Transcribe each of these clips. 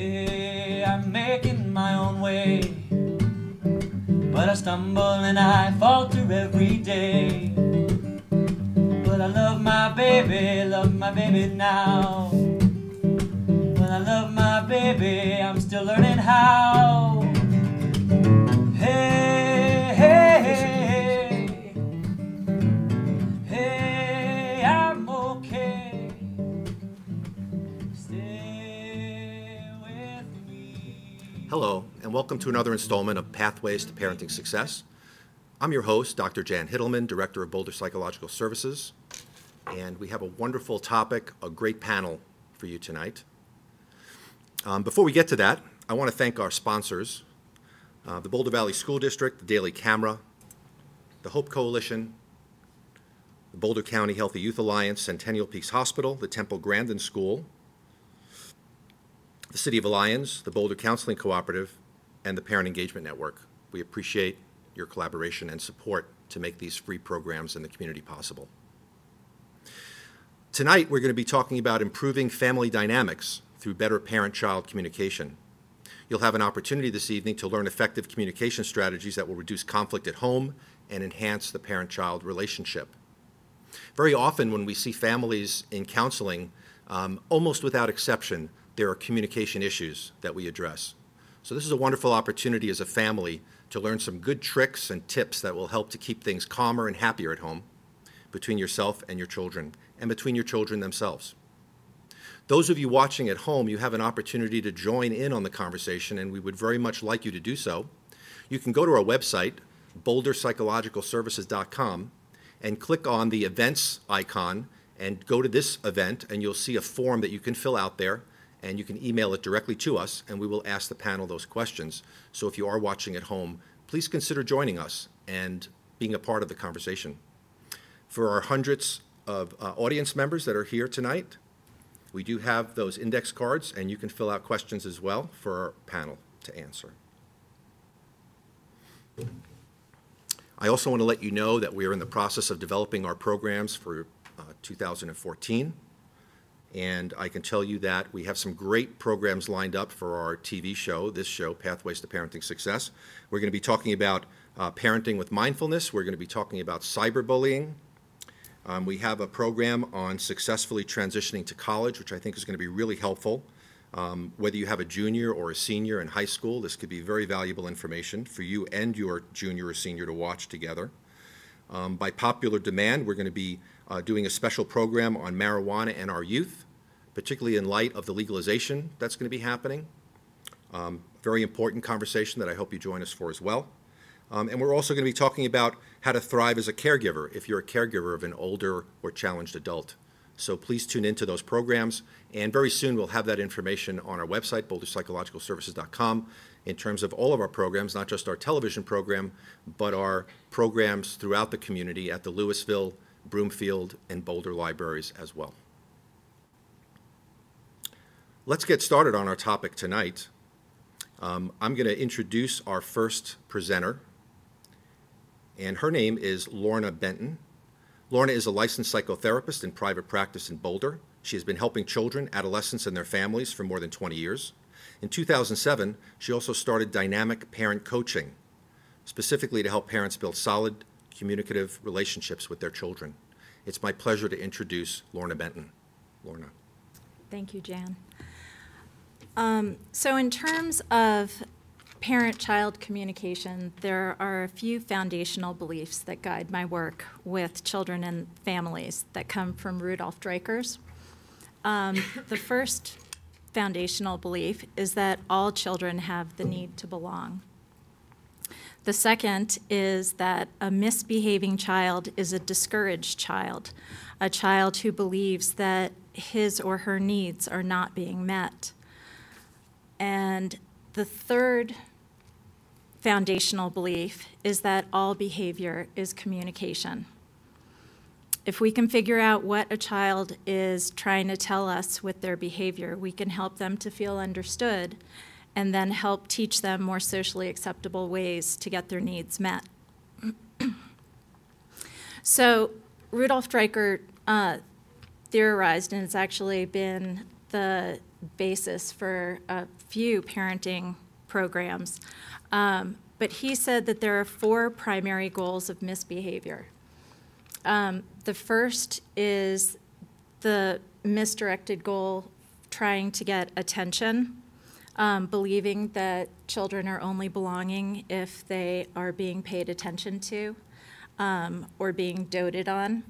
Hey, I'm making my own way, but I stumble and I falter every day. But I love my baby now. But I love my baby, I'm still learning how. Hey, hey, hey, hey, I'm okay. Stay with me. Hello, and welcome to another installment of Pathways to Parenting Success. I'm your host, Dr. Jan Hittleman, Director of Boulder Psychological Services, and we have a wonderful topic, a great panel for you tonight. Before we get to that, I want to thank our sponsors, the Boulder Valley School District, the Daily Camera, the Hope Coalition, the Boulder County Healthy Youth Alliance, Centennial Peaks Hospital, the Temple Grandin School, the City of Alliance, the Boulder Counseling Cooperative, and the Parent Engagement Network. We appreciate your collaboration and support to make these free programs in the community possible. Tonight, we're going to be talking about improving family dynamics through better parent-child communication. You'll have an opportunity this evening to learn effective communication strategies that will reduce conflict at home and enhance the parent-child relationship. Very often when we see families in counseling, almost without exception, there are communication issues that we address. So this is a wonderful opportunity as a family to learn some good tricks and tips that will help to keep things calmer and happier at home between yourself and your children, and between your children themselves. Those of you watching at home, you have an opportunity to join in on the conversation, and we would very much like you to do so. You can go to our website, boulderpsychologicalservices.com, and click on the events icon and go to this event, and you'll see a form that you can fill out there, and you can email it directly to us, and we will ask the panel those questions. So if you are watching at home, please consider joining us and being a part of the conversation. For our hundreds of audience members that are here tonight, we do have those index cards, and you can fill out questions as well for our panel to answer. I also want to let you know that we are in the process of developing our programs for 2014. And I can tell you that we have some great programs lined up for our TV show, this show, Pathways to Parenting Success. We're going to be talking about parenting with mindfulness. We're going to be talking about cyberbullying. We have a program on successfully transitioning to college, which I think is going to be really helpful. Whether you have a junior or a senior in high school, this could be very valuable information for you and your junior or senior to watch together. By popular demand, we're going to be doing a special program on marijuana and our youth, particularly in light of the legalization that's going to be happening. Very important conversation that I hope you join us for as well. And we're also going to be talking about how to thrive as a caregiver if you're a caregiver of an older or challenged adult. So please tune into those programs, and very soon we'll have that information on our website, boulderpsychologicalservices.com, in terms of all of our programs, not just our television program, but our programs throughout the community at the Louisville, Broomfield, and Boulder libraries as well. Let's get started on our topic tonight. I'm going to introduce our first presenter, and her name is Lorna Benton. Lorna is a licensed psychotherapist in private practice in Boulder. She has been helping children, adolescents, and their families for more than 20 years. In 2007, she also started dynamic parent coaching, specifically to help parents build solid, communicative relationships with their children. It's my pleasure to introduce Lorna Benton. Lorna. Thank you, Jan. So in terms of parent-child communication, there are a few foundational beliefs that guide my work with children and families that come from Rudolf Dreikurs. The first foundational belief is that all children have the need to belong. The second is that a misbehaving child is a discouraged child, a child who believes that his or her needs are not being met. And the third foundational belief is that all behavior is communication. If we can figure out what a child is trying to tell us with their behavior, we can help them to feel understood and then help teach them more socially acceptable ways to get their needs met. So Rudolf Dreikurs theorized, and it's actually been the basis for a few parenting programs. But he said that there are 4 primary goals of misbehavior. The first is the misdirected goal, trying to get attention, believing that children are only belonging if they are being paid attention to or being doted on.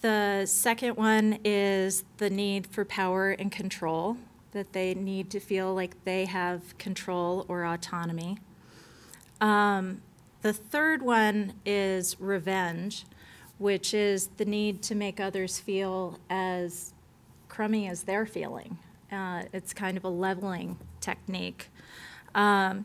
The second one is the need for power and control, that they need to feel like they have control or autonomy. The third one is revenge, which is the need to make others feel as crummy as they're feeling. It's kind of a leveling technique. And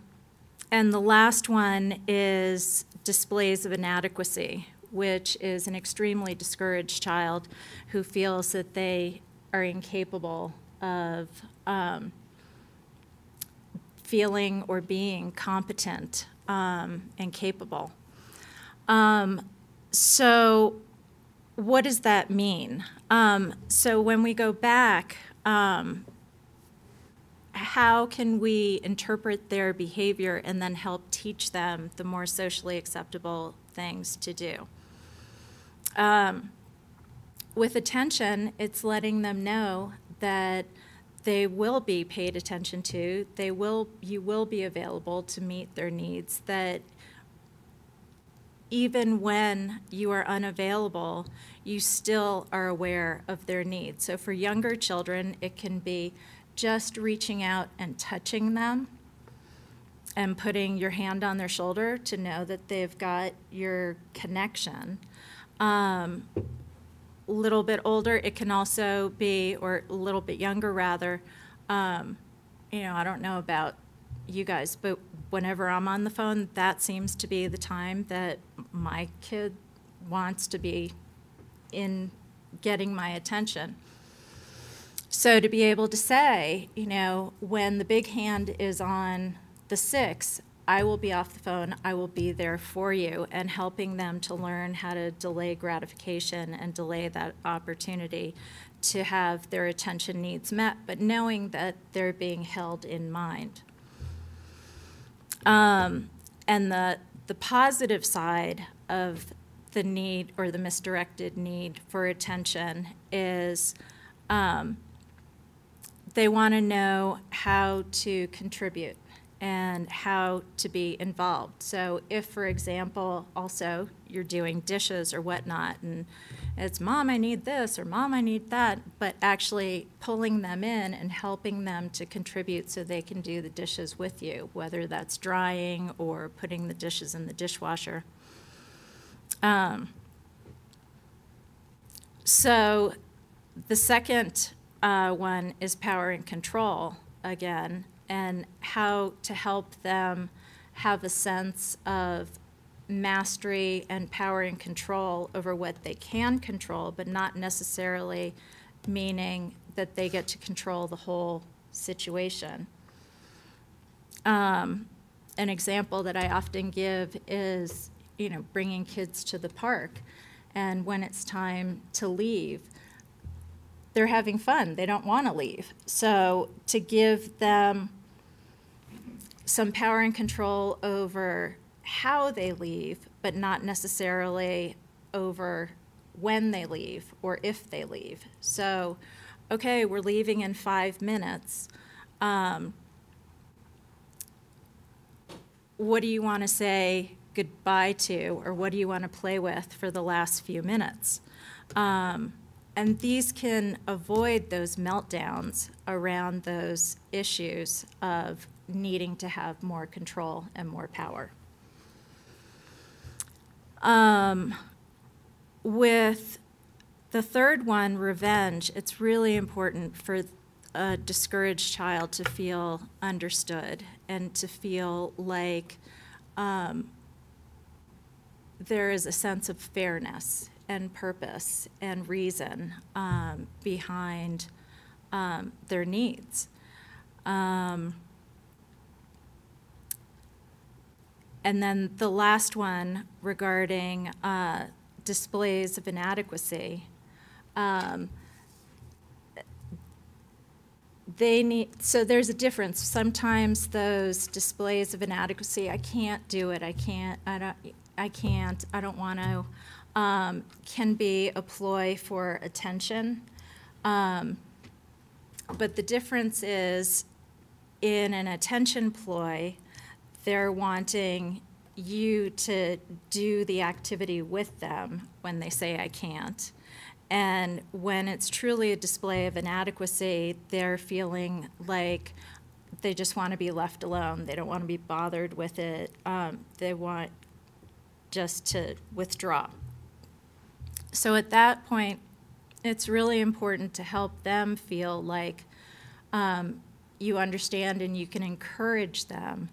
the last one is displays of inadequacy, which is an extremely discouraged child who feels that they are incapable of feeling or being competent and capable. So what does that mean? So when we go back, how can we interpret their behavior and then help teach them the more socially acceptable things to do? With attention, it's letting them know that they will be paid attention to, you will be available to meet their needs, that even when you are unavailable, you still are aware of their needs. So for younger children, it can be just reaching out and touching them and putting your hand on their shoulder to know that they've got your connection. Little bit older, it can also be, or a little bit younger rather, I don't know about you guys, but whenever I'm on the phone, that seems to be the time that my kid wants to be in getting my attention. So to be able to say, when the big hand is on the 6, I will be off the phone, I will be there for you, and helping them to learn how to delay gratification and delay that opportunity to have their attention needs met, but knowing that they're being held in mind. And the positive side of the need or the misdirected need for attention is they want to know how to contribute and how to be involved. So if, for example, also you're doing dishes or whatnot, and it's, Mom, I need this, or Mom, I need that, but actually pulling them in and helping them to contribute so they can do the dishes with you, whether that's drying or putting the dishes in the dishwasher. So the second one is power and control, again, and how to help them have a sense of mastery and power and control over what they can control, but not necessarily meaning that they get to control the whole situation. An example that I often give is, bringing kids to the park, and when it's time to leave, they're having fun. They don't want to leave. So to give them some power and control over how they leave, but not necessarily over when they leave or if they leave. So, okay, we're leaving in 5 minutes. What do you want to say goodbye to, or what do you want to play with for the last few minutes? And these can avoid those meltdowns around those issues of needing to have more control and more power. With the third one, revenge, it's really important for a discouraged child to feel understood and to feel like there is a sense of fairness and purpose and reason behind their needs. And then the last one regarding displays of inadequacy. so there's a difference. Sometimes those displays of inadequacy, I can't do it, I don't want to, can be a ploy for attention. But the difference is, in an attention ploy, they're wanting you to do the activity with them when they say I can't. And when it's truly a display of inadequacy, they're feeling like they just want to be left alone. They don't want to be bothered with it. They want just to withdraw. So at that point, it's really important to help them feel like you understand and you can encourage them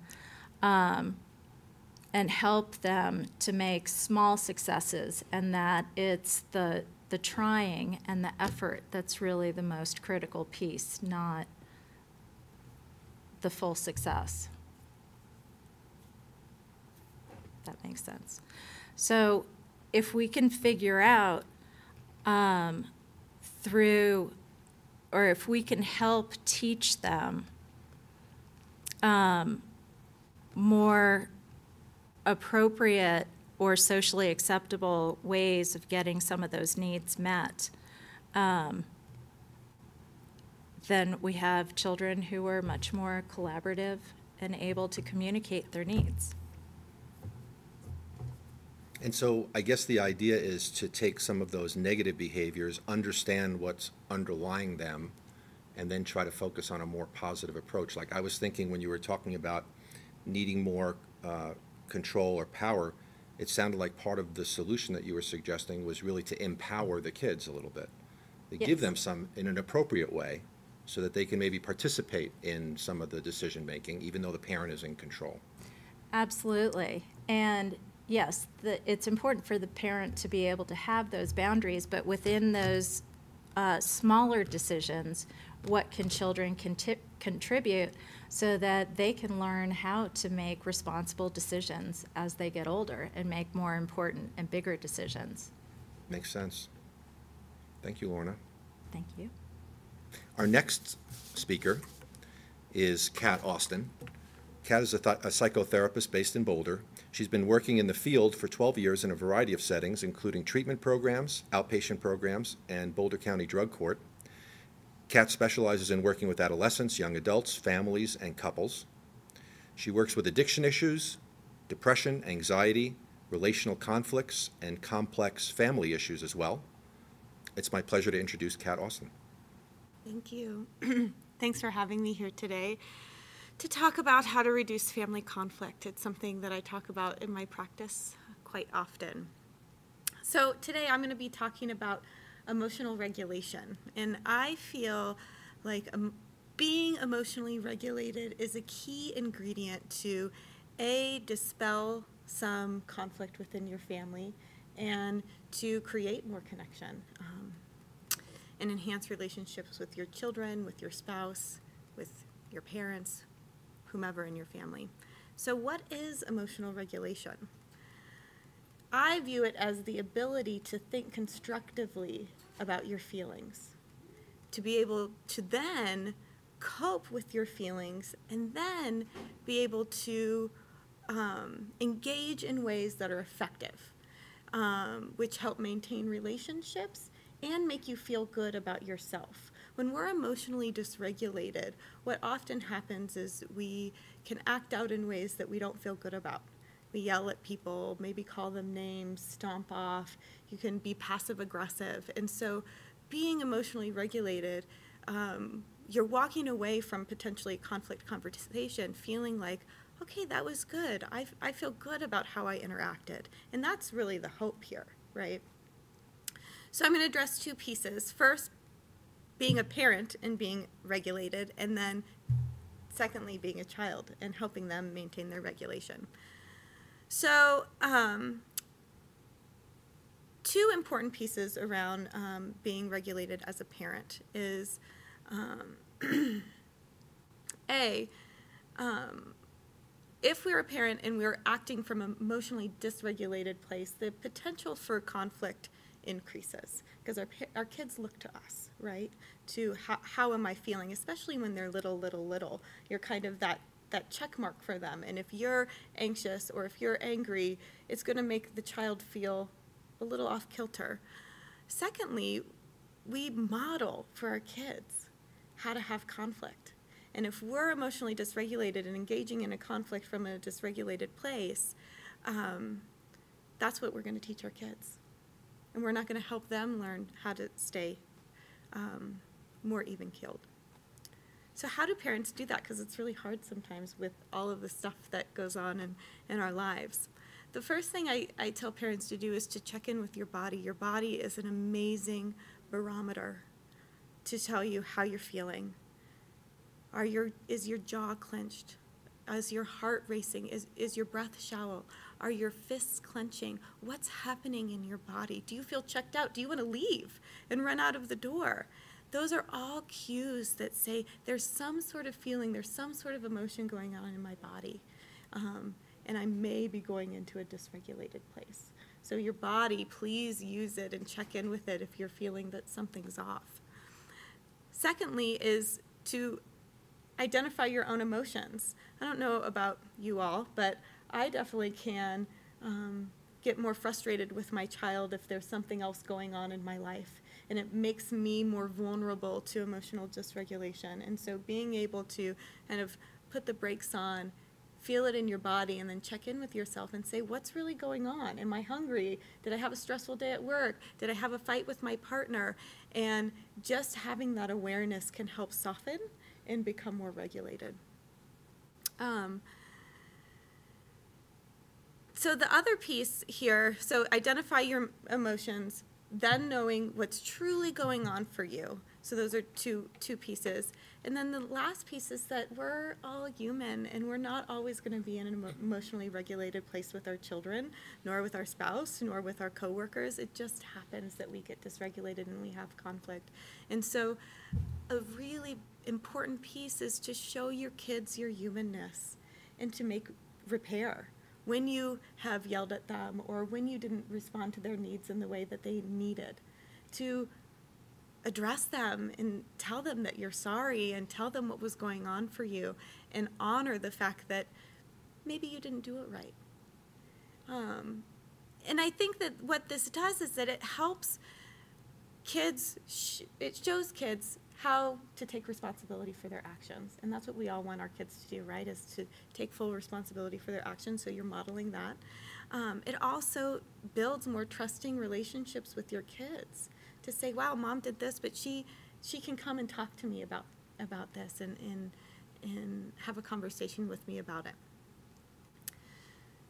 and help them to make small successes, and that it's the trying and the effort that's really the most critical piece, not the full success. That makes sense. So if we can figure out if we can help teach them more appropriate or socially acceptable ways of getting some of those needs met, then we have children who are much more collaborative and able to communicate their needs. And so I guess the idea is to take some of those negative behaviors, understand what's underlying them, and then try to focus on a more positive approach. Like I was thinking when you were talking about needing more control or power, it sounded like part of the solution that you were suggesting was really to empower the kids a little bit. They give them some in an appropriate way so that they can maybe participate in some of the decision making, even though the parent is in control. Absolutely. And yes, it's important for the parent to be able to have those boundaries, but within those smaller decisions, what can children contribute so that they can learn how to make responsible decisions as they get older and make more important and bigger decisions. Makes sense. Thank you, Lorna. Thank you. Our next speaker is Kat Austin. Kat is a psychotherapist based in Boulder. She's been working in the field for 12 years in a variety of settings, including treatment programs, outpatient programs, and Boulder County Drug Court. Kat specializes in working with adolescents, young adults, families, and couples. She works with addiction issues, depression, anxiety, relational conflicts, and complex family issues as well. It's my pleasure to introduce Kat Austin. Thank you. Thanks for having me here today to talk about how to reduce family conflict. It's something that I talk about in my practice quite often. So today I'm going to be talking about emotional regulation, and I feel like being emotionally regulated is a key ingredient to dispel some conflict within your family and to create more connection and enhance relationships with your children, with your spouse, with your parents, whomever in your family. So what is emotional regulation? I view it as the ability to think constructively about your feelings, to be able to then cope with your feelings and then be able to engage in ways that are effective, which help maintain relationships and make you feel good about yourself. When we're emotionally dysregulated, what often happens is we can act out in ways that we don't feel good about. We yell at people, maybe call them names, stomp off. You can be passive aggressive. And so being emotionally regulated, you're walking away from potentially conflict conversation feeling like, okay, that was good. I feel good about how I interacted. And that's really the hope here, right? So I'm going to address two pieces. First, being a parent and being regulated, and then secondly, being a child and helping them maintain their regulation. So two important pieces around being regulated as a parent is if we're a parent and we're acting from an emotionally dysregulated place, the potential for conflict increases, because our kids look to us, right, to how am I feeling, especially when they're little. You're kind of that check mark for them, and if you're anxious or if you're angry, it's going to make the child feel a little off kilter. Secondly, we model for our kids how to have conflict. And if we're emotionally dysregulated and engaging in a conflict from a dysregulated place, that's what we're going to teach our kids. And we're not going to help them learn how to stay more even-keeled. So how do parents do that? Because it's really hard sometimes with all of the stuff that goes on in our lives. The first thing I tell parents to do is to check in with your body. Your body is an amazing barometer to tell you how you're feeling. Is your jaw clenched? Is your heart racing? Is your breath shallow? Are your fists clenching? What's happening in your body? Do you feel checked out? Do you want to leave and run out of the door? Those are all cues that say there's some sort of feeling, there's some sort of emotion going on in my body, and I may be going into a dysregulated place. So your body, please use it and check in with it if you're feeling that something's off. Secondly is to identify your own emotions. I don't know about you all, but I definitely can get more frustrated with my child if there's something else going on in my life, and it makes me more vulnerable to emotional dysregulation. And so being able to kind of put the brakes on, feel it in your body, and then check in with yourself and say, what's really going on? Am I hungry? Did I have a stressful day at work? Did I have a fight with my partner? And just having that awareness can help soften and become more regulated. So the other piece here, so identify your emotions, then knowing what's truly going on for you. So those are two pieces. And then the last piece is that we're all human, and we're not always going to be in an emotionally regulated place with our children, nor with our spouse, nor with our coworkers. It just happens that we get dysregulated and we have conflict. And so a really important piece is to show your kids your humanness and to make repair when you have yelled at them or when you didn't respond to their needs in the way that they needed, to address them and tell them that you're sorry and tell them what was going on for you and honor the fact that maybe you didn't do it right. And I think that what this does is that it helps kids, it shows kids how to take responsibility for their actions. And that's what we all want our kids to do, right, is to take full responsibility for their actions, so you're modeling that. It also builds more trusting relationships with your kids to say, wow, mom did this, but she can come and talk to me about this and have a conversation with me about it.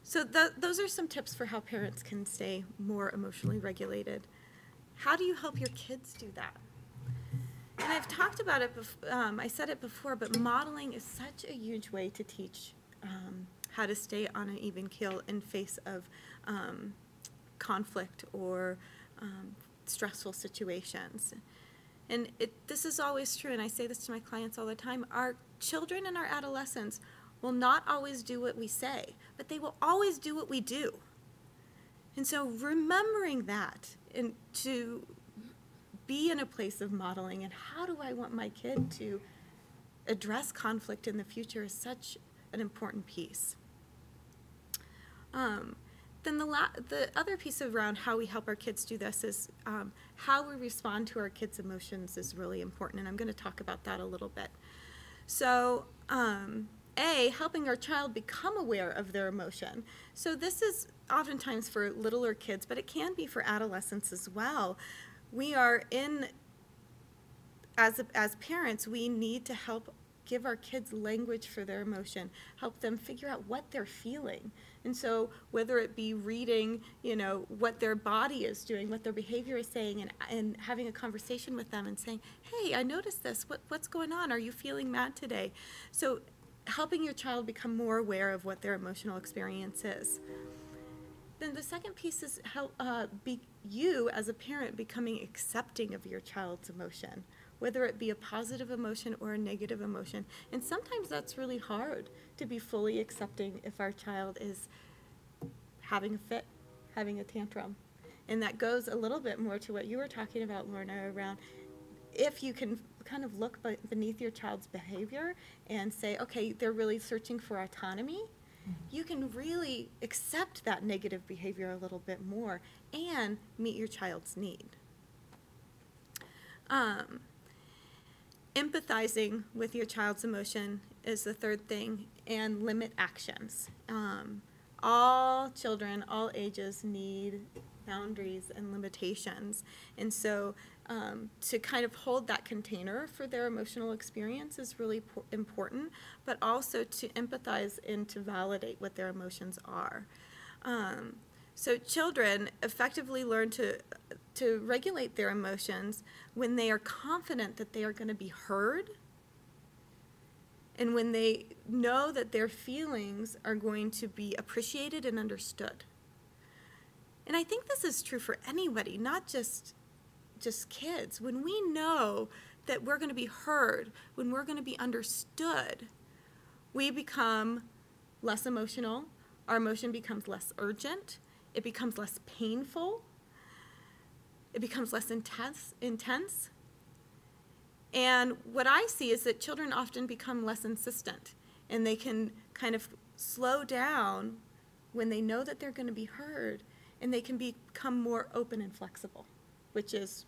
So those are some tips for how parents can stay more emotionally regulated. How do you help your kids do that? And I've talked about it, I said it before, but modeling is such a huge way to teach how to stay on an even keel in face of conflict or stressful situations. And this is always true, and I say this to my clients all the time. Our children and our adolescents will not always do what we say, but they will always do what we do. And so remembering that and to be in a place of modeling and how do I want my kid to address conflict in the future is such an important piece. Then the other piece around how we help our kids do this is how we respond to our kids' emotions is really important, and I'm going to talk about that a little bit. So helping our child become aware of their emotion. So this is oftentimes for littler kids, but it can be for adolescents as well. We are as parents, we need to help give our kids language for their emotion, help them figure out what they're feeling. And so whether it be reading, what their body is doing, what their behavior is saying, and having a conversation with them and saying, hey, I noticed this, what's going on? Are you feeling mad today? So helping your child become more aware of what their emotional experience is. Then the second piece is help you as a parent becoming accepting of your child's emotion, whether it be a positive emotion or a negative emotion. And sometimes that's really hard to be fully accepting if our child is having a fit, having a tantrum. And that goes a little bit more to what you were talking about, Lorna, around if you can kind of look beneath your child's behavior and say, okay, they're really searching for autonomy, you can really accept that negative behavior a little bit more and meet your child's need. Empathizing with your child's emotion is the third thing, and limit actions. All children, all ages need boundaries and limitations. And so to kind of hold that container for their emotional experience is really important, but also to empathize and to validate what their emotions are. So children effectively learn to regulate their emotions when they are confident that they are going to be heard, and when they know that their feelings are going to be appreciated and understood. And I think this is true for anybody, not just kids. When we know that we're going to be heard, when we're going to be understood, we become less emotional, our emotion becomes less urgent, it becomes less painful, it becomes less intense. And what I see is that children often become less insistent, and they can kind of slow down when they know that they're going to be heard, and they can become more open and flexible, which is,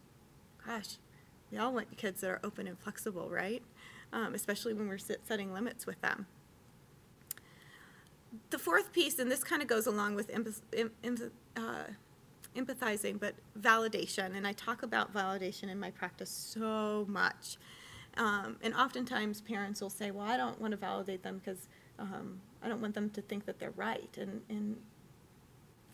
gosh, we all want kids that are open and flexible, right? Especially when we're setting limits with them. The fourth piece, and this kind of goes along with empathizing, but validation, and I talk about validation in my practice so much. And oftentimes parents will say, well, I don't want to validate them because I don't want them to think that they're right. And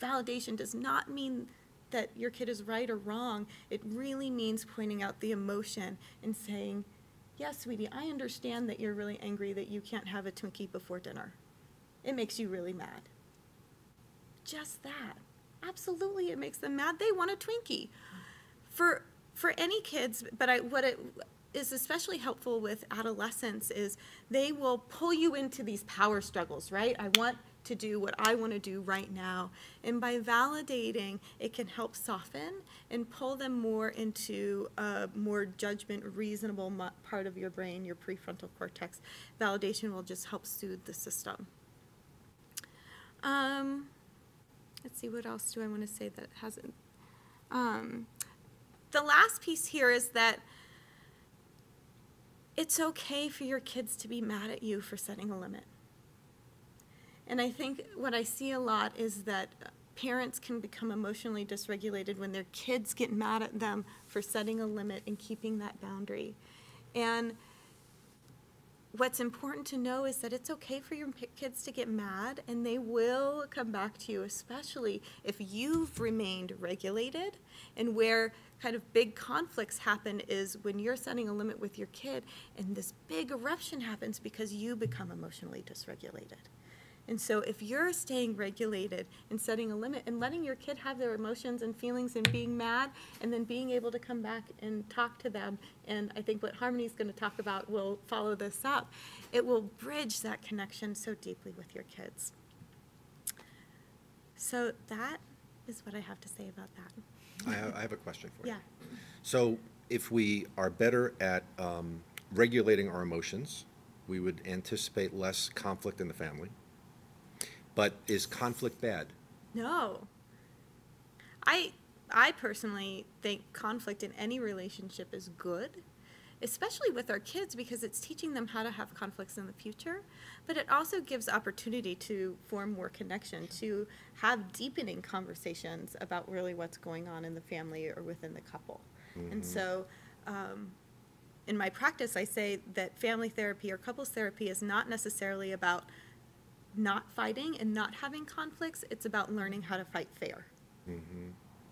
validation does not mean that your kid is right or wrong. It really means pointing out the emotion and saying, yes, sweetie, I understand that you're really angry that you can't have a Twinkie before dinner. It makes you really mad. Just that. Absolutely, it makes them mad. They want a Twinkie. For any kids, but what it is especially helpful with adolescents is they will pull you into these power struggles, right? I want to do what I want to do right now. And by validating, it can help soften and pull them more into a more judgment, reasonable part of your brain, your prefrontal cortex. Validation will just help soothe the system. Let's see, what else do I want to say that hasn't? The last piece here is that it's okay for your kids to be mad at you for setting a limit. And I think what I see a lot is that parents can become emotionally dysregulated when their kids get mad at them for setting a limit and keeping that boundary. And what's important to know is that it's okay for your kids to get mad, and they will come back to you, especially if you've remained regulated. And where kind of big conflicts happen is when you're setting a limit with your kid and this big eruption happens because you become emotionally dysregulated. And so if you're staying regulated and setting a limit and letting your kid have their emotions and feelings and being mad and then being able to come back and talk to them, and I think what Harmony's going to talk about will follow this up, it will bridge that connection so deeply with your kids. So that is what I have to say about that. I have a question for you. Yeah. So if we are better at regulating our emotions, we would anticipate less conflict in the family. But is conflict bad? No. I personally think conflict in any relationship is good, especially with our kids, because it's teaching them how to have conflicts in the future, but it also gives opportunity to form more connection, to have deepening conversations about really what's going on in the family or within the couple. Mm-hmm. And so in my practice, I say that family therapy or couples therapy is not necessarily about not fighting and not having conflicts. It's about learning how to fight fair. Mm-hmm.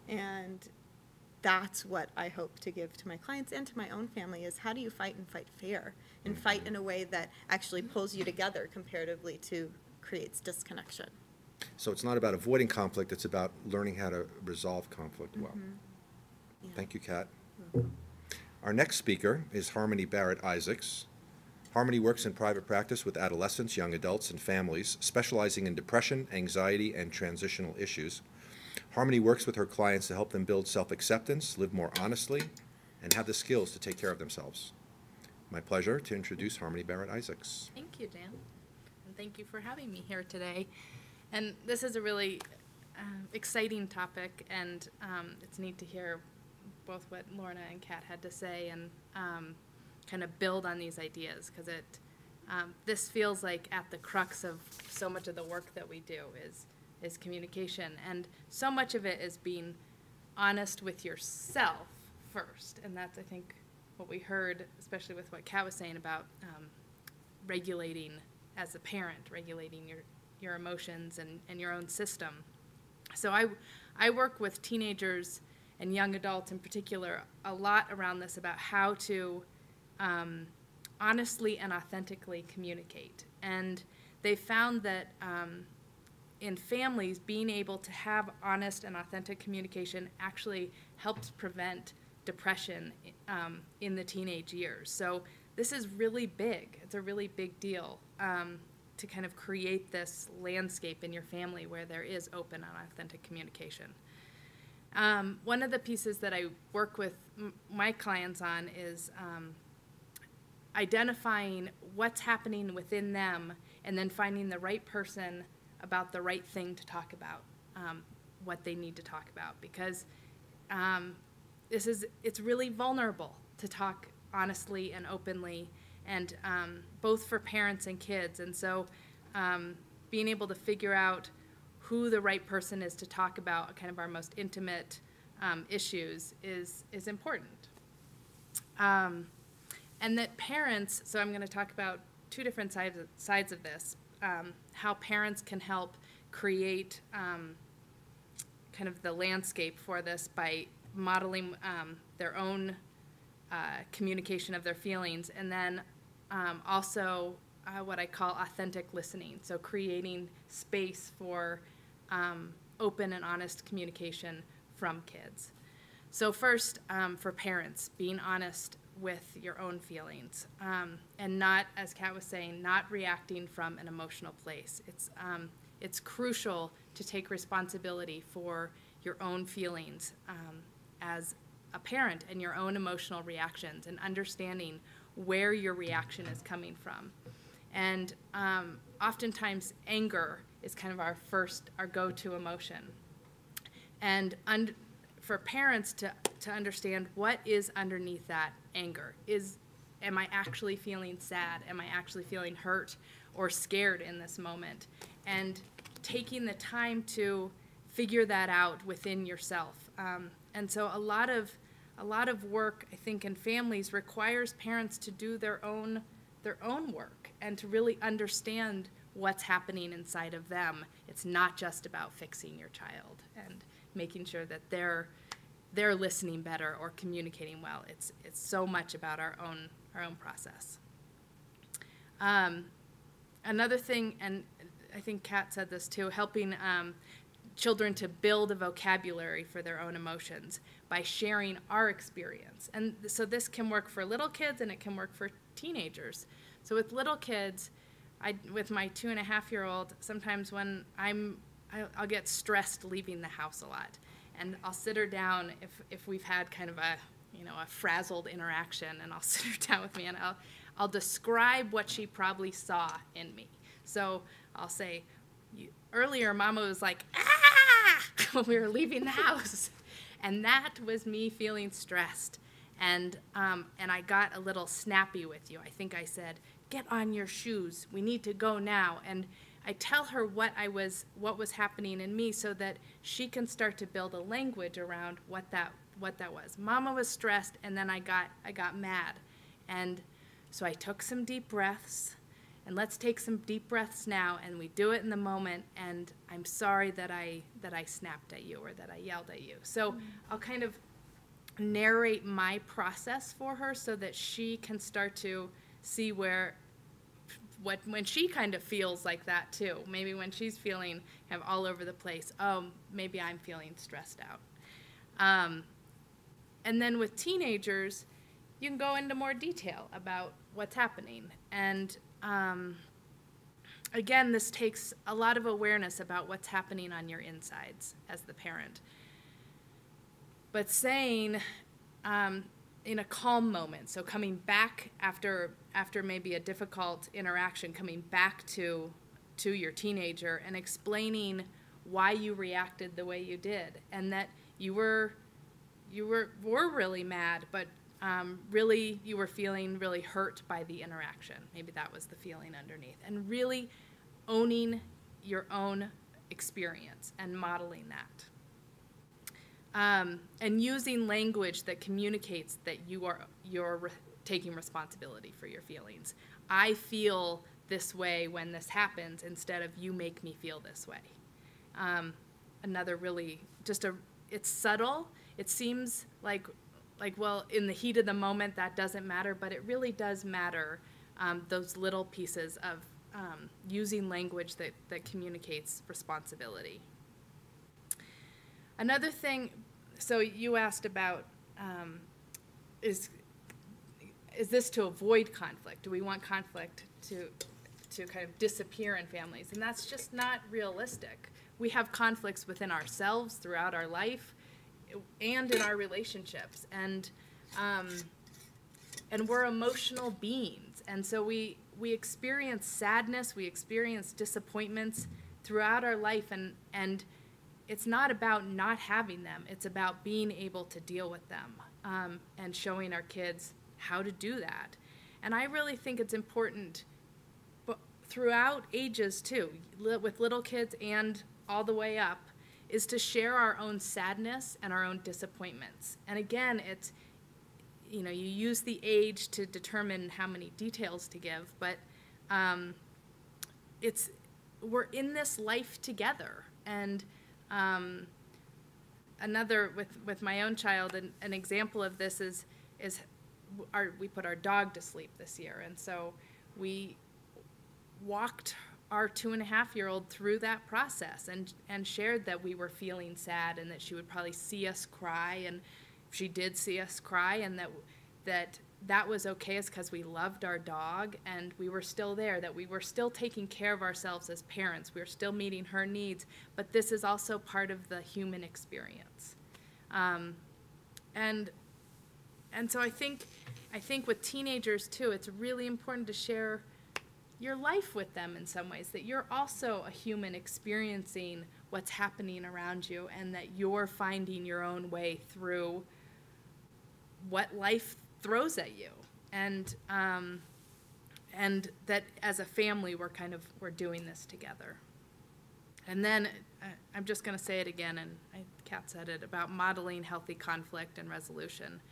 And that's what I hope to give to my clients and to my own family is how do you fight and fight fair and mm-hmm. fight in a way that actually pulls you together comparatively to creates disconnection. So it's not about avoiding conflict, it's about learning how to resolve conflict well. Mm-hmm. Yeah. Thank you, Kat. Mm-hmm. Our next speaker is Harmony Barrett-Isaacs. Harmony works in private practice with adolescents, young adults, and families, specializing in depression, anxiety, and transitional issues. Harmony works with her clients to help them build self-acceptance, live more honestly, and have the skills to take care of themselves. My pleasure to introduce Harmony Barrett-Isaacs. Thank you, Dan. And thank you for having me here today. And this is a really exciting topic, and it's neat to hear both what Lorna and Kat had to say and kind of build on these ideas, because this feels like at the crux of so much of the work that we do is communication. And so much of it is being honest with yourself first. And that's, I think, what we heard, especially with what Kat was saying about regulating as a parent, regulating your emotions and your own system. So I work with teenagers and young adults in particular a lot around this, about how to honestly and authentically communicate. And they found that in families, being able to have honest and authentic communication actually helps prevent depression in the teenage years. So this is really big. It's a really big deal to kind of create this landscape in your family where there is open and authentic communication. One of the pieces that I work with my clients on is identifying what's happening within them and then finding the right person about the right thing to talk about, what they need to talk about, because it's really vulnerable to talk honestly and openly, and both for parents and kids. And so being able to figure out who the right person is to talk about kind of our most intimate issues is important. And that parents, so I'm going to talk about two different sides of this, how parents can help create kind of the landscape for this by modeling their own communication of their feelings, and then also what I call authentic listening, so creating space for open and honest communication from kids. So first, for parents, being honest with your own feelings, and not, as Kat was saying, not reacting from an emotional place. It's crucial to take responsibility for your own feelings as a parent and your own emotional reactions, and understanding where your reaction is coming from. And oftentimes anger is kind of our go-to emotion. And for parents to understand what is underneath that anger. Am I actually feeling sad? Am I actually feeling hurt or scared in this moment? And taking the time to figure that out within yourself. And so a lot of work, I think, in families requires parents to do their own work and to really understand what's happening inside of them. It's not just about fixing your child and making sure that they're listening better or communicating well. It's so much about our own process. Another thing, and I think Kat said this too, helping children to build a vocabulary for their own emotions by sharing our experience. And so this can work for little kids and it can work for teenagers. So with little kids, with my 2.5-year-old, sometimes when I'll get stressed leaving the house a lot. And I'll sit her down if we've had kind of a frazzled interaction, and I'll sit her down with me and I'll describe what she probably saw in me. So I'll say, earlier Mama was like, ah, when we were leaving the house. And that was me feeling stressed. And I got a little snappy with you. I think I said, get on your shoes. We need to go now. And I tell her what was happening in me so that she can start to build a language around what that was. Mama was stressed, and then I got mad. And so I took some deep breaths, and let's take some deep breaths now, and we do it in the moment, and I'm sorry that I snapped at you or that I yelled at you. So I'll kind of narrate my process for her so that she can start to see when she kind of feels like that too. Maybe when she's feeling kind of all over the place, oh, maybe I'm feeling stressed out. And then with teenagers, you can go into more detail about what's happening. And again, this takes a lot of awareness about what's happening on your insides as the parent. But saying in a calm moment, so coming back after maybe a difficult interaction, coming back to your teenager and explaining why you reacted the way you did, and that you were really mad, but really you were feeling really hurt by the interaction. Maybe that was the feeling underneath. And really owning your own experience and modeling that. And using language that communicates that you're taking responsibility for your feelings. I feel this way when this happens, instead of you make me feel this way. Another really, it's subtle. It seems like, well, in the heat of the moment that doesn't matter, but it really does matter, those little pieces of using language that communicates responsibility. Another thing, so you asked about, is this to avoid conflict? Do we want conflict to kind of disappear in families? And that's just not realistic. We have conflicts within ourselves throughout our life and in our relationships. And we're emotional beings. And so we experience sadness, we experience disappointments throughout our life, and it's not about not having them. It's about being able to deal with them and showing our kids how to do that. And I really think it's important throughout ages too, with little kids and all the way up, is to share our own sadness and our own disappointments. And again, it's, you use the age to determine how many details to give, but we're in this life together. And another, with my own child, an example of this is we put our dog to sleep this year, and so we walked our 2.5-year-old through that process and shared that we were feeling sad and that she would probably see us cry, and she did see us cry, and that was okay, is because we loved our dog and we were still there, that we were still taking care of ourselves as parents, we were still meeting her needs, but this is also part of the human experience. And so I think with teenagers too, it's really important to share your life with them in some ways, that you're also a human experiencing what's happening around you, and that you're finding your own way through what life throws at you, and that as a family we're doing this together. And then I'm just going to say it again, and Kat said it, about modeling healthy conflict and resolution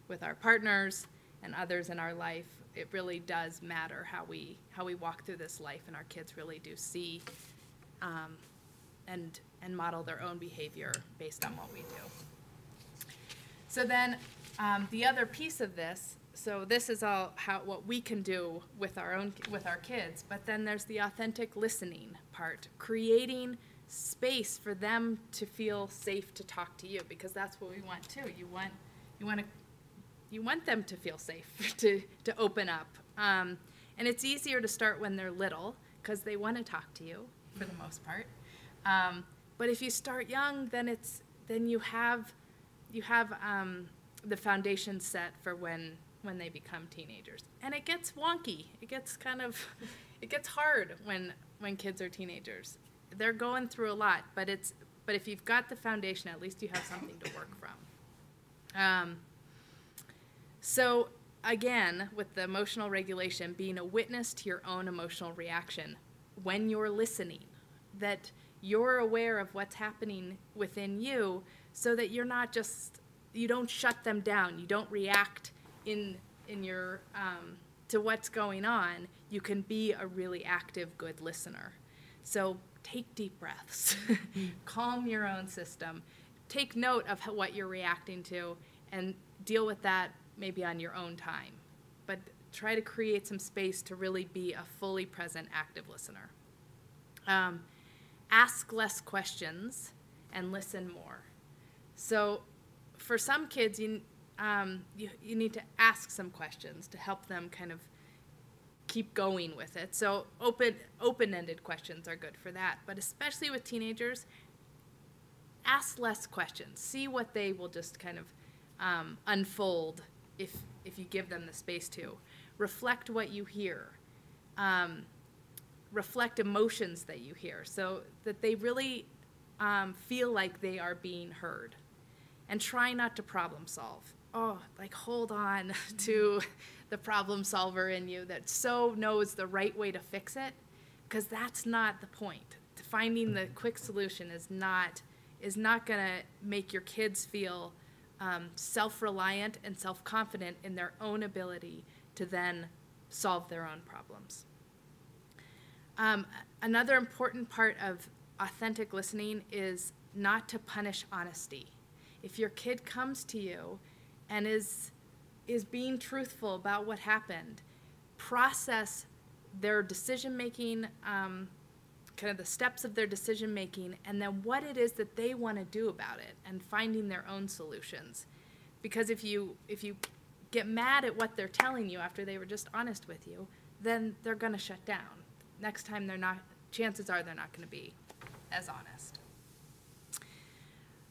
with our partners and others in our life. It really does matter how we walk through this life, and our kids really do see and model their own behavior based on what we do. So then the other piece of this, so this is all what we can do with our kids, but then there's the authentic listening part, creating space for them to feel safe to talk to you, because that's what we want too. You want them to feel safe to open up, and it's easier to start when they're little because they want to talk to you for the most part. But if you start young, then you have the foundation set for when they become teenagers, and it gets wonky. It gets hard when kids are teenagers. They're going through a lot, but if you've got the foundation, at least you have something to work from. So again, with the emotional regulation, being a witness to your own emotional reaction when you're listening, that you're aware of what's happening within you, so that you don't shut them down, you don't react in your to what's going on. You can be a really active, good listener. So take deep breaths, calm your own system, take note of what you're reacting to, and deal with that maybe on your own time, but try to create some space to really be a fully present, active listener. Ask less questions and listen more. So for some kids, you need to ask some questions to help them kind of keep going with it. So open-ended questions are good for that. But especially with teenagers, ask less questions. See what they will just kind of unfold if you give them the space to. Reflect what you hear. Reflect emotions that you hear so that they really feel like they are being heard. And try not to problem solve. Oh, like hold on to the problem solver in you that so knows the right way to fix it, because that's not the point. Finding the quick solution is not going to make your kids feel self-reliant and self-confident in their own ability to then solve their own problems. Another important part of authentic listening is not to punish honesty. If your kid comes to you and is being truthful about what happened, process their decision-making, kind of the steps of their decision-making, and then what it is that they want to do about it, and finding their own solutions. Because if you get mad at what they're telling you after they were just honest with you, then they're going to shut down. Next time chances are they're not going to be as honest.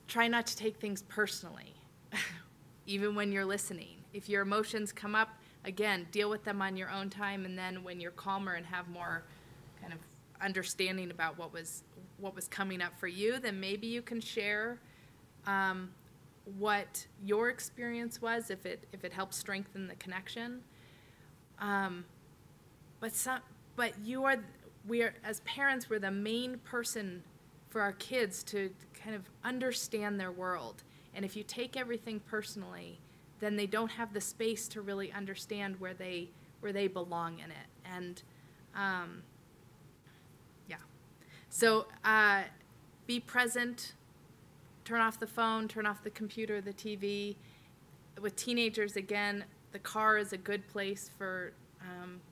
Try not to take things personally, even when you're listening. If your emotions come up, again, deal with them on your own time, and then when you're calmer and have more kind of understanding about what was coming up for you, then maybe you can share what your experience was, if it helps strengthen the connection. But we are as parents, we're the main person for our kids to kind of understand their world. And if you take everything personally, then they don't have the space to really understand where they belong in it. And yeah. So be present, turn off the phone, turn off the computer, the TV. With teenagers, again, the car is a good place for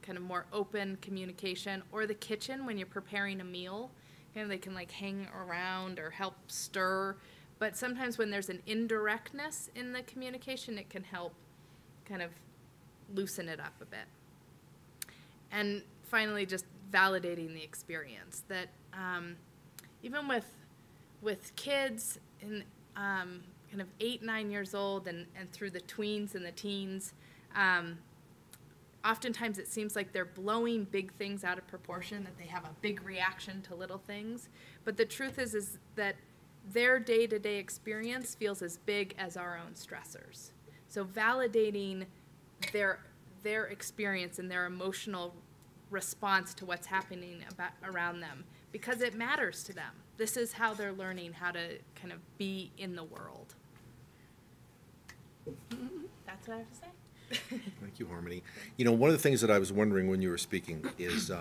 kind of more open communication, or the kitchen when you're preparing a meal. You know, they can like hang around or help stir. But sometimes when there's an indirectness in the communication, it can help kind of loosen it up a bit. And finally, just validating the experience. That even with kids in kind of 8, 9 years old and through the tweens and the teens, oftentimes it seems like they're blowing big things out of proportion, that they have a big reaction to little things. But the truth is that their day-to-day experience feels as big as our own stressors. So validating their experience and their emotional response to what's happening around them, because it matters to them. This is how they're learning how to kind of be in the world. That's what I have to say. Thank you, Harmony. You know, one of the things that I was wondering when you were speaking is,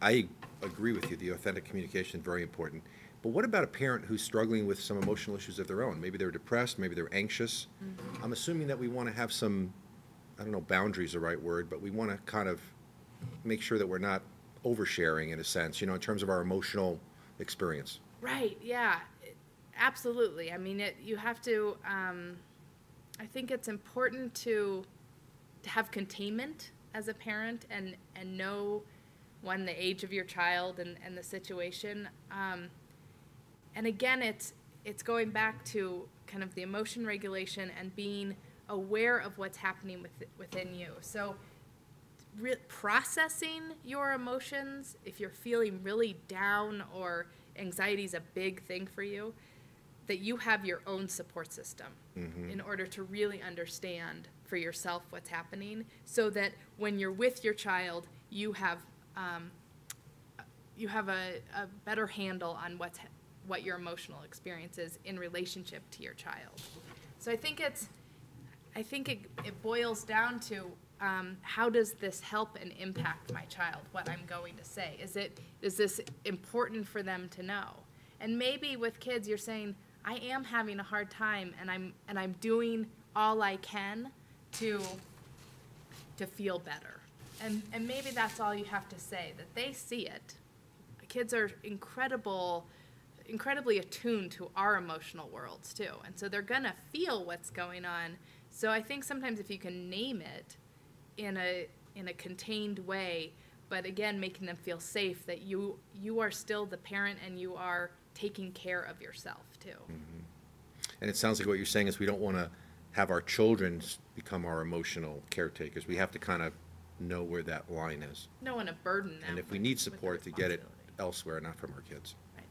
I agree with you, the authentic communication is very important. But what about a parent who's struggling with some emotional issues of their own? Maybe they're depressed, maybe they're anxious. Mm-hmm. I'm assuming that we want to have some, I don't know, boundaries are the right word, but we want to kind of make sure that we're not oversharing in a sense, you know, in terms of our emotional experience. Right, yeah, absolutely. I mean, you have to, I think it's important to have containment as a parent and know, one, the age of your child and the situation. And again, it's going back to kind of the emotion regulation and being aware of what's happening within you. So processing your emotions, if you're feeling really down or anxiety is a big thing for you, that you have your own support system in order to really understand for yourself what's happening, so that when you're with your child, you have a better handle on what your emotional experience is in relationship to your child. So I think it boils down to how does this help and impact my child, what I'm going to say? Is this important for them to know? And maybe with kids you're saying, I am having a hard time and I'm doing all I can to feel better. And maybe that's all you have to say, that they see it. Kids are incredibly attuned to our emotional worlds too. And so they're gonna feel what's going on. So I think sometimes if you can name it in in a contained way, but again, making them feel safe that you are still the parent and you are taking care of yourself too. And it sounds like what you're saying is we don't want to have our children become our emotional caretakers. We have to kind of know where that line is. Don't want to burden them. And if we with- need with the support, to get it responsibility. elsewhere, not from our kids. Right.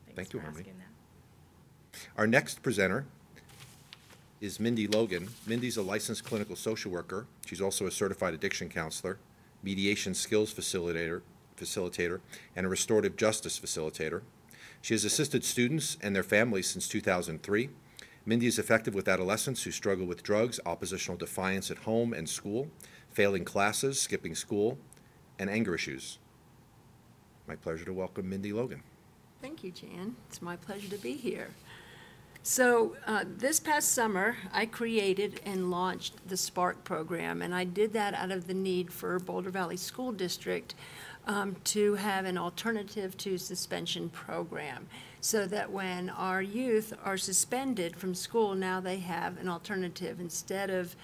Thanks Thank you, for Harmony. asking that. Our next presenter is Mindy Logan. Mindy's a licensed clinical social worker. She's also a certified addiction counselor, mediation skills facilitator, and a restorative justice facilitator. She has assisted students and their families since 2003. Mindy is effective with adolescents who struggle with drugs, oppositional defiance at home and school, failing classes, skipping school, and anger issues. My pleasure to welcome Mindy Logan. Thank you, Jan. It's my pleasure to be here. So this past summer, I created and launched the SPARK program, and I did that out of the need for Boulder Valley School District to have an alternative to suspension program, so that when our youth are suspended from school, now they have an alternative. Instead of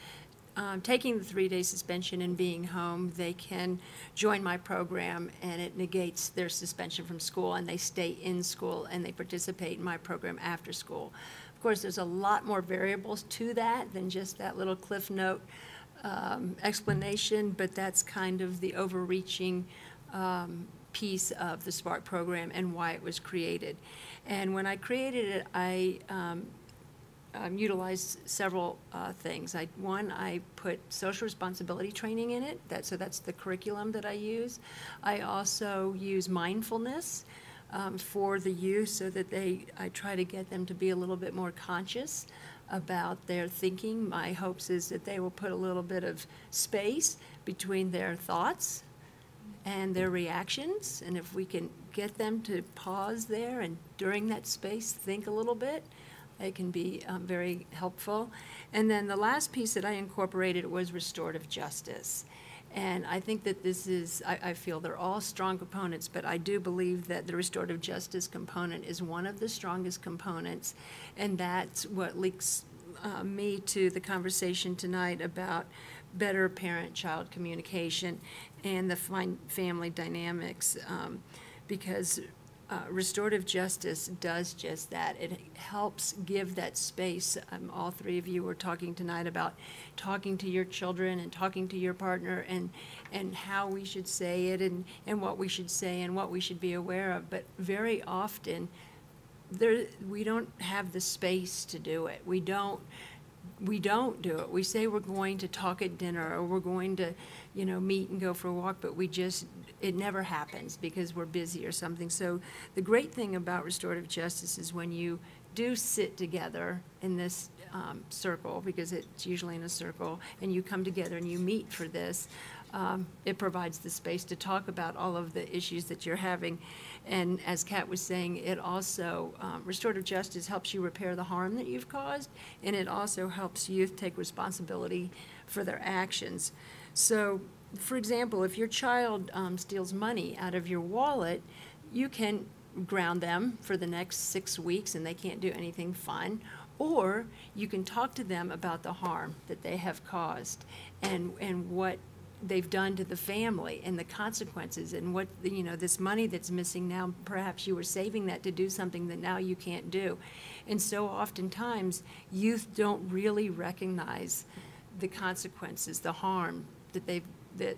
taking the 3-day suspension and being home, they can join my program, and it negates their suspension from school, and they stay in school and they participate in my program after school. Of course, there's a lot more variables to that than just that little Cliff Note explanation, but that's kind of the overreaching piece of the SPARK program and why it was created. And when I created it, I utilized several things. One, I put social responsibility training in it. So that's the curriculum that I use. I also use mindfulness for the youth, so that I try to get them to be a little bit more conscious about their thinking. My hopes is that they will put a little bit of space between their thoughts and their reactions, and if we can get them to pause there and during that space think a little bit, it can be very helpful. And then the last piece that I incorporated was restorative justice. And I think that this is, I feel they're all strong components, but I do believe that the restorative justice component is one of the strongest components, and that's what links me to the conversation tonight about better parent-child communication and the family dynamics, because restorative justice does just that. It helps give that space. All three of you were talking tonight about talking to your children and talking to your partner, and how we should say it, and what we should say and what we should be aware of. But very often, we don't have the space to do it. We don't do it. We say we're going to talk at dinner, or we're going to, meet and go for a walk, but it never happens because we're busy or something. So the great thing about restorative justice is when you do sit together in this circle, because it's usually in a circle, and you come together and you meet for this, it provides the space to talk about all of the issues that you're having. And as Kat was saying, it also, restorative justice helps you repair the harm that you've caused, and it also helps youth take responsibility for their actions. So, for example, if your child steals money out of your wallet, you can ground them for the next 6 weeks and they can't do anything fun, or you can talk to them about the harm that they have caused and what they've done to the family and the consequences, and what, this money that's missing now, perhaps you were saving that to do something that now you can't do. And so oftentimes, youth don't really recognize the consequences, the harm that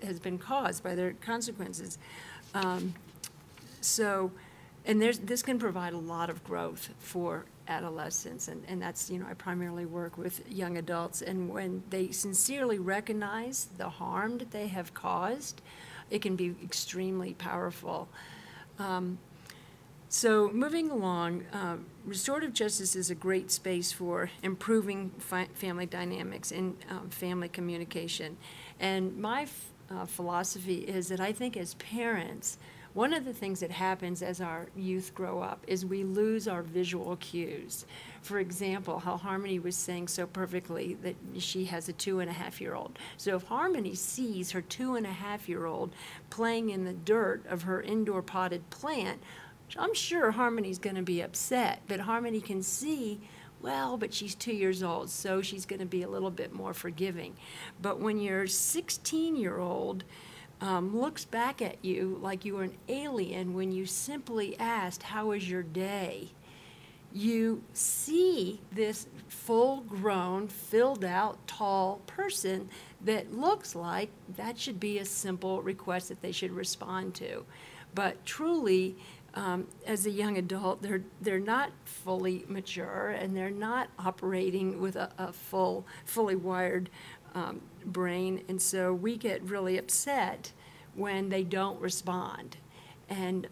has been caused by their consequences. And this can provide a lot of growth for adolescents, and that's, I primarily work with young adults, and when they sincerely recognize the harm that they have caused, it can be extremely powerful. So moving along, restorative justice is a great space for improving family dynamics and family communication. And my philosophy is that I think as parents, one of the things that happens as our youth grow up is we lose our visual cues. For example, how Harmony was saying so perfectly that she has a 2.5-year-old. So if Harmony sees her 2.5-year-old playing in the dirt of her indoor potted plant, I'm sure Harmony's going to be upset, but Harmony can see well, but she's 2 years old, so she's going to be a little bit more forgiving. But when your 16-year-old looks back at you like you were an alien when you simply asked, how was your day? You see this full-grown, filled-out, tall person that looks like that should be a simple request that they should respond to. But truly, as a young adult, they're not fully mature, and they're not operating with a fully wired brain, and so we get really upset when they don't respond. And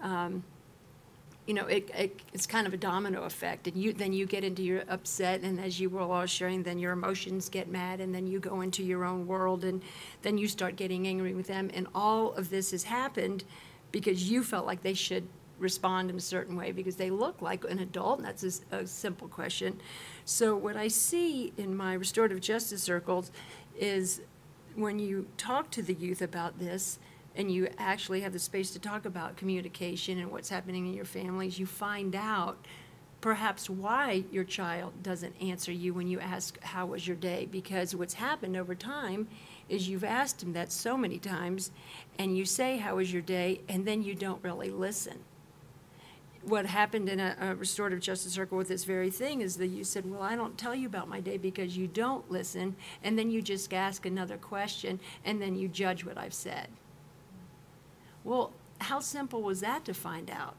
you know, it's kind of a domino effect, and then you get into your upset, and as you were all sharing, then your emotions get mad, and then you go into your own world, and then you start getting angry with them, and all of this has happened because you felt like they should respond in a certain way because they look like an adult, and that's a simple question. So what I see in my restorative justice circles is when you talk to the youth about this, and you actually have the space to talk about communication and what's happening in your families, you find out perhaps why your child doesn't answer you when you ask, how was your day? Because what's happened over time is you've asked him that so many times, and you say, how was your day? And then you don't really listen. What happened in a restorative justice circle with this very thing is that you said, well, I don't tell you about my day because you don't listen, and then you just ask another question, and then you judge what I've said. Well, how simple was that to find out?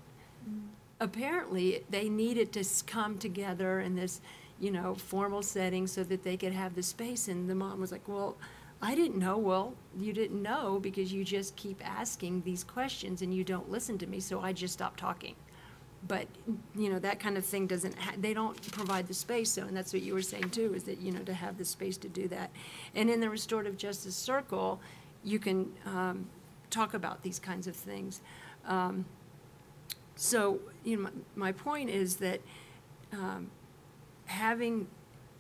Apparently, they needed to come together in this, you know, formal setting so that they could have the space. And the mom was like, well, I didn't know. Well, you didn't know because you just keep asking these questions and you don't listen to me, so I just stopped talking. But, you know, that kind of thing they don't provide the space. So, and that's what you were saying too, is that, you know, to have the space to do that. And in the restorative justice circle, you can talk about these kinds of things. So, you know, my point is that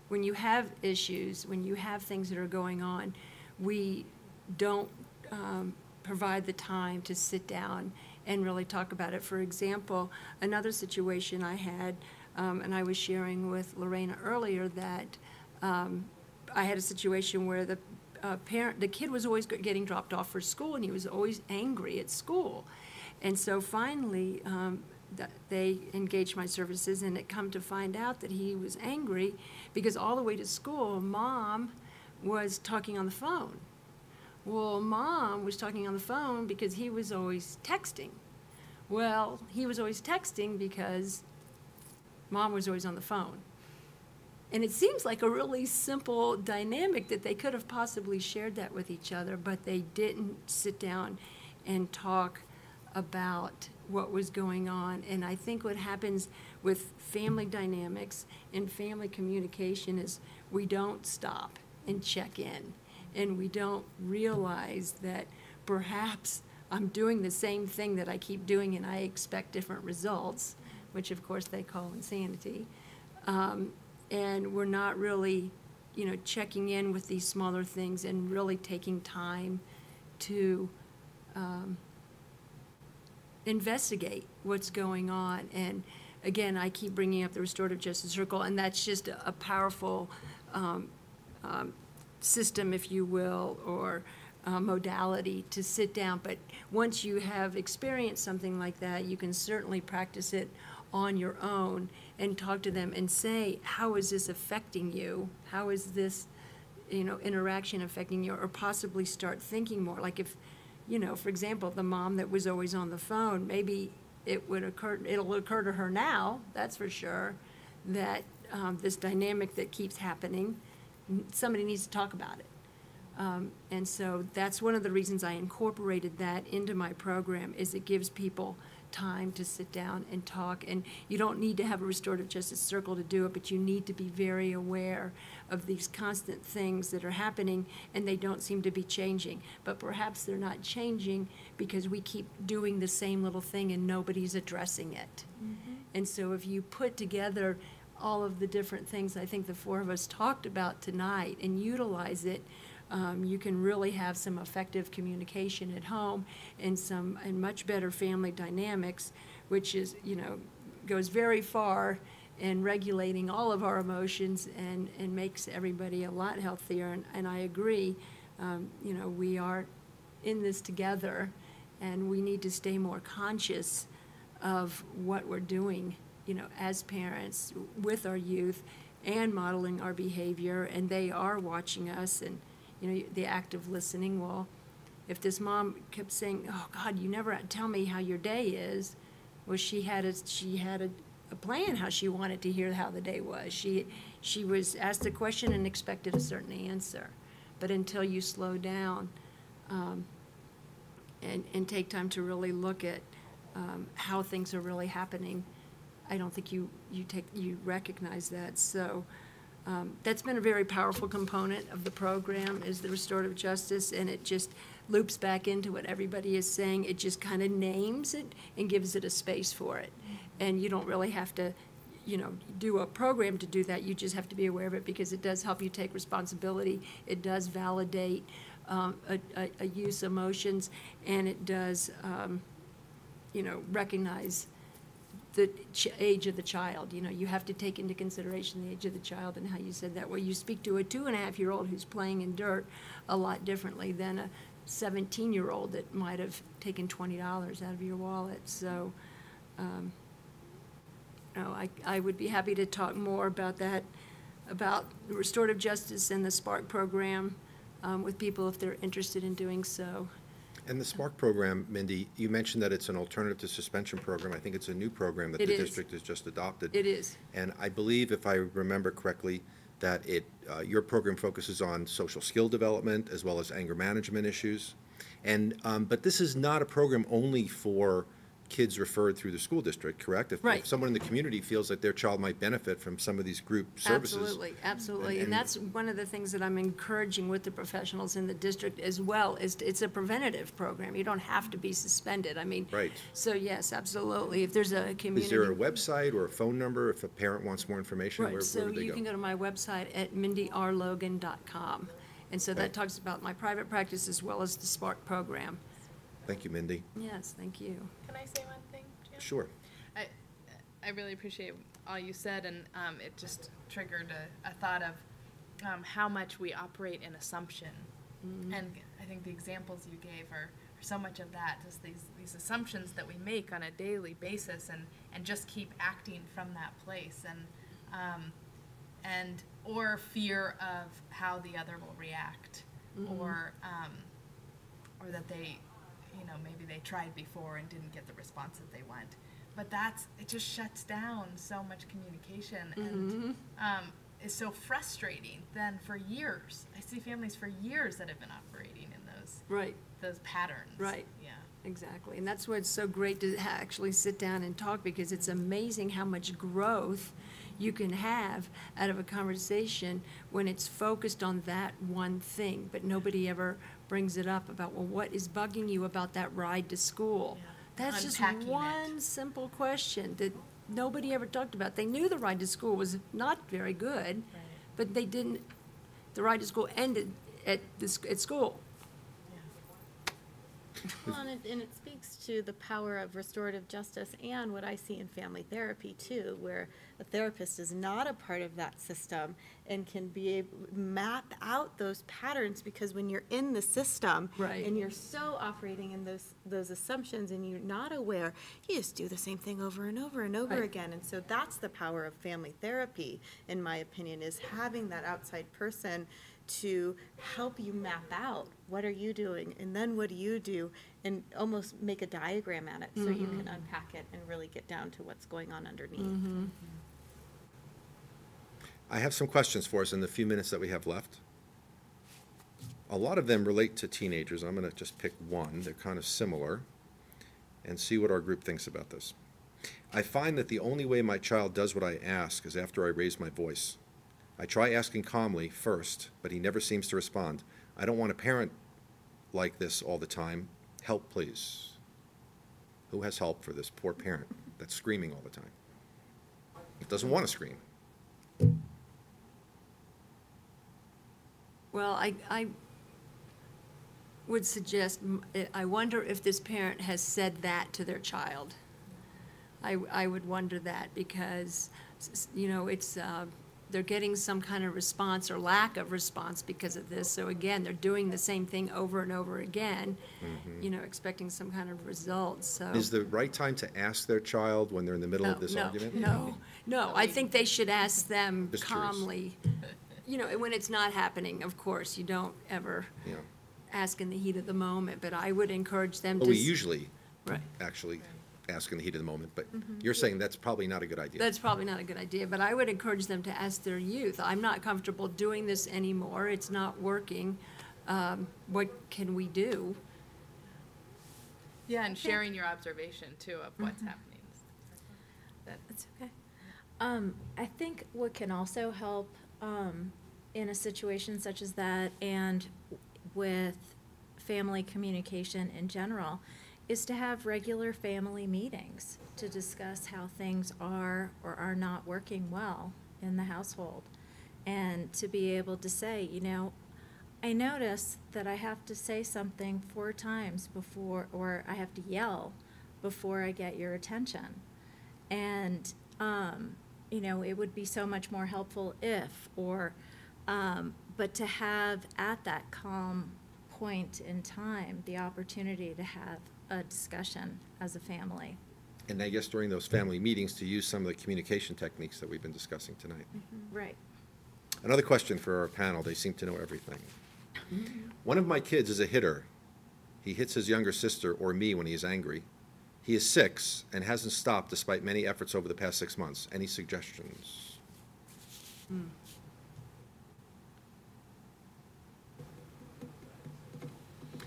when you have issues, when you have things that are going on, we don't provide the time to sit down and really talk about it. For example, another situation I had, and I was sharing with Lorena earlier that I had a situation where the kid was always getting dropped off for school, and he was always angry at school. And so finally, they engaged my services, and it come to find out that he was angry because all the way to school, Mom was talking on the phone. Well, Mom was talking on the phone because he was always texting. Well, he was always texting because Mom was always on the phone. And it seems like a really simple dynamic that they could have possibly shared that with each other, but they didn't sit down and talk about what was going on. And I think what happens with family dynamics and family communication is we don't stop and check in, and we don't realize that perhaps I'm doing the same thing that I keep doing and I expect different results, which of course they call insanity. And we're not really, you know, checking in with these smaller things and really taking time to investigate what's going on. And again, I keep bringing up the restorative justice circle, and that's just a powerful system, if you will, or modality to sit down. But once you have experienced something like that, you can certainly practice it on your own and talk to them and say, how is this affecting you? How is this, you know, interaction affecting you? Or possibly start thinking more. Like if, you know, for example, the mom that was always on the phone, maybe it'll occur to her now, that's for sure, that this dynamic that keeps happening, somebody needs to talk about it. And so that's one of the reasons I incorporated that into my program, is it gives people time to sit down and talk. And you don't need to have a restorative justice circle to do it, but you need to be very aware of these constant things that are happening, and they don't seem to be changing. But perhaps they're not changing because we keep doing the same little thing and nobody's addressing it. Mm-hmm. And so if you put together all of the different things I think the four of us talked about tonight and utilize it, you can really have some effective communication at home and much better family dynamics, which is, you know, goes very far and regulating all of our emotions and makes everybody a lot healthier. And I agree, you know, we are in this together, and we need to stay more conscious of what we're doing, you know, as parents with our youth and modeling our behavior, and they are watching us. And, you know, the act of listening, well, if this mom kept saying, "Oh God, you never tell me how your day is," well, she had a plan how she wanted to hear how the day was. She was asked a question and expected a certain answer. But until you slow down and take time to really look at how things are really happening, I don't think you recognize that. So that's been a very powerful component of the program, is the restorative justice, and it just loops back into what everybody is saying. It just kind of names it and gives it a space for it. And you don't really have to, you know, do a program to do that. You just have to be aware of it, because it does help you take responsibility. It does validate a use emotions, and it does, you know, recognize the age of the child. You know, you have to take into consideration the age of the child and how you said that. Well, you speak to a 2.5-year-old who's playing in dirt a lot differently than a 17-year-old that might have taken $20 out of your wallet. So, no, I would be happy to talk more about that, about restorative justice and the SPARK program with people if they're interested in doing so. And the SPARK program, Mindy, you mentioned that it's an alternative to suspension program. I think it's a new program that the district has just adopted. It is. And I believe, if I remember correctly, that your program focuses on social skill development as well as anger management issues. And but this is not a program only for kids referred through the school district, correct? If someone in the community feels that their child might benefit from some of these group services. Absolutely, absolutely. And that's one of the things that I'm encouraging with the professionals in the district as well, is it's a preventative program. You don't have to be suspended. I mean, so yes, absolutely. If there's a community. Is there a website or a phone number if a parent wants more information? Right, where so would they you go? can go to my website at mindyrlogan.com. And so that talks about my private practice as well as the SPARK program. Thank you, Mindy. Yes, thank you. Can I say one thing, Jim? Sure. I really appreciate all you said, and it just triggered a thought of how much we operate in assumption. Mm-hmm. And I think the examples you gave are so much of that, just these assumptions that we make on a daily basis, and just keep acting from that place, and or fear of how the other will react, or that they, you know, maybe they tried before and didn't get the response that they want. But it just shuts down so much communication, and is so frustrating then for years. I see families for years that have been operating in those patterns. Right. Yeah. Exactly. And that's why it's so great to actually sit down and talk, because it's amazing how much growth you can have out of a conversation when it's focused on that one thing, but nobody ever brings it up about, well, what is bugging you about that ride to school? Yeah. That's Unpacking just one simple question that nobody ever talked about. They knew the ride to school was not very good, but they didn't, the ride to school ended at school. Well, and it speaks to the power of restorative justice and what I see in family therapy too, where a therapist is not a part of that system and can be able to map out those patterns, because when you're in the system and you're so operating in those assumptions and you're not aware, you just do the same thing over and over and over again. And so that's the power of family therapy, in my opinion, is having that outside person to help you map out what are you doing and then what do you do, and almost make a diagram at it so you can unpack it and really get down to what's going on underneath. I have some questions for us in the few minutes that we have left. A lot of them relate to teenagers. I'm going to just pick one. They're kind of similar, and see what our group thinks about this. I find that the only way my child does what I ask is after I raise my voice. I try asking calmly first, but he never seems to respond. I don't want a parent like this all the time. Help, please. Who has help for this poor parent that's screaming all the time? It doesn't want to scream. Well, I would suggest, I wonder if this parent has said that to their child. I would wonder that, because you know, it's, they're getting some kind of response or lack of response because of this. So again, they're doing the same thing over and over again, you know, expecting some kind of result, so. Is the right time to ask their child when they're in the middle of this argument? No, I think they should ask them Just curious. calmly. You know, when it's not happening, of course, you don't ever Yeah. ask in the heat of the moment, but I would encourage them to. Well, we usually Right. actually ask in the heat of the moment, but you're saying that's probably not a good idea. That's probably not a good idea, but I would encourage them to ask their youth. I'm not comfortable doing this anymore. It's not working. What can we do? Yeah, and sharing your observation too of what's happening. That's okay. I think what can also help in a situation such as that, and with family communication in general, is to have regular family meetings to discuss how things are or are not working well in the household. And to be able to say, you know, I notice that I have to say something 4 times before, or I have to yell before I get your attention. And, you know, it would be so much more helpful if, or, but to have at that calm point in time, the opportunity to have a discussion as a family. And I guess during those family meetings, to use some of the communication techniques that we've been discussing tonight. Right. Another question for our panel. They seem to know everything. One of my kids is a hitter. He hits his younger sister or me when he is angry. He is 6 and hasn't stopped despite many efforts over the past 6 months. Any suggestions?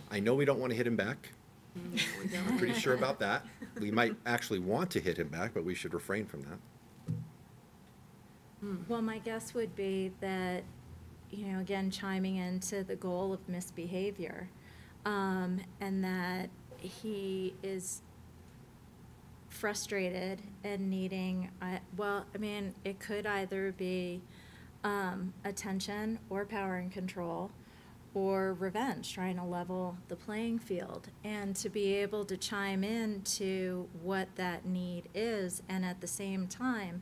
I know we don't want to hit him back. I'm pretty sure about that. We might actually want to hit him back, but we should refrain from that. Well, my guess would be that, you know, again, chiming into the goal of misbehavior, and that he is frustrated and needing, well, I mean, it could either be attention or power and control, or revenge, trying to level the playing field, and to be able to chime in to what that need is, and at the same time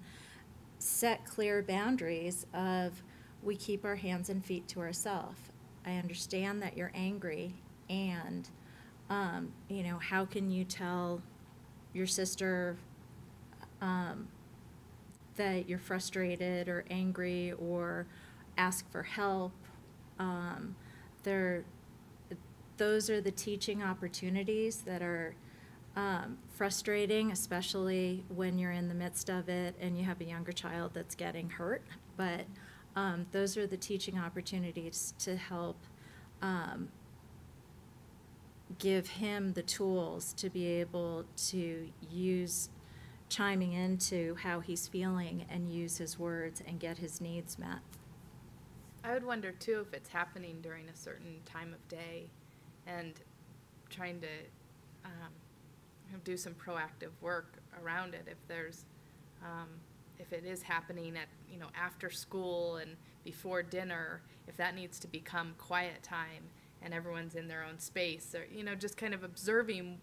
set clear boundaries of, we keep our hands and feet to ourselves. I understand that you're angry, and you know, how can you tell your sister that you're frustrated or angry, or ask for help? Those are the teaching opportunities that are frustrating, especially when you're in the midst of it and you have a younger child that's getting hurt. But those are the teaching opportunities to help give him the tools to be able to use chiming into how he's feeling and use his words and get his needs met. I would wonder too if it's happening during a certain time of day, and trying to do some proactive work around it. If there's, if it is happening at, you know, after school and before dinner, if that needs to become quiet time and everyone's in their own space, or, you know, just kind of observing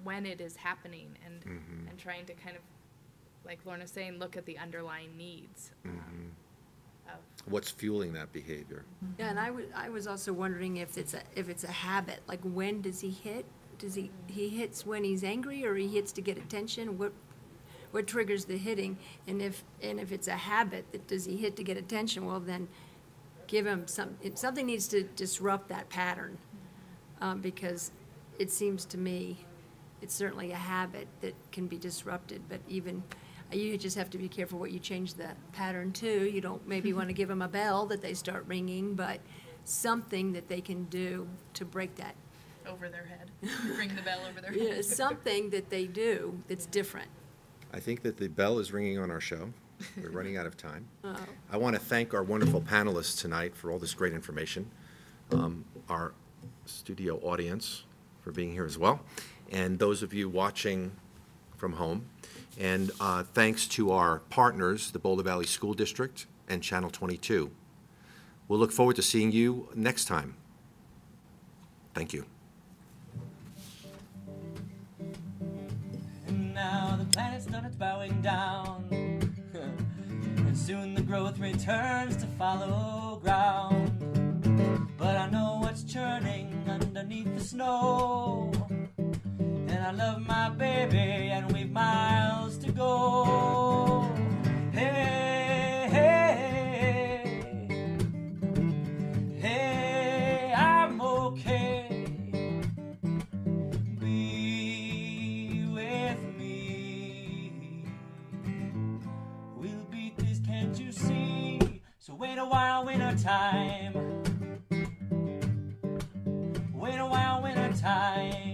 when it is happening, and and trying to kind of, like Lorna's saying, look at the underlying needs. What's fueling that behavior? Yeah, and I was also wondering if it's a habit. Like, when does he hit? Does he hits when he's angry, or he hits to get attention? What triggers the hitting? And if it's a habit, that does he hit to get attention? Well, then give him something needs to disrupt that pattern, because it seems to me it's certainly a habit that can be disrupted. But even you just have to be careful what you change the pattern to. You don't maybe want to give them a bell that they start ringing, but something that they can do to break that. Over their head. Ring the bell over their head. Yeah, something that they do that's different. I think that the bell is ringing on our show. We're running out of time. Uh-oh. I want to thank our wonderful panelists tonight for all this great information, our studio audience for being here as well, and those of you watching from home. And thanks to our partners, the Boulder Valley School District and Channel 22. We'll look forward to seeing you next time. Thank you. And now the planet's done its bowing down. soon the growth returns to follow ground. But I know what's churning underneath the snow, and I love my baby and we've miles to go. Hey, hey, hey, I'm okay. Be with me. We'll beat this, can't you see? So wait a while, winter time. Wait a while, winter time.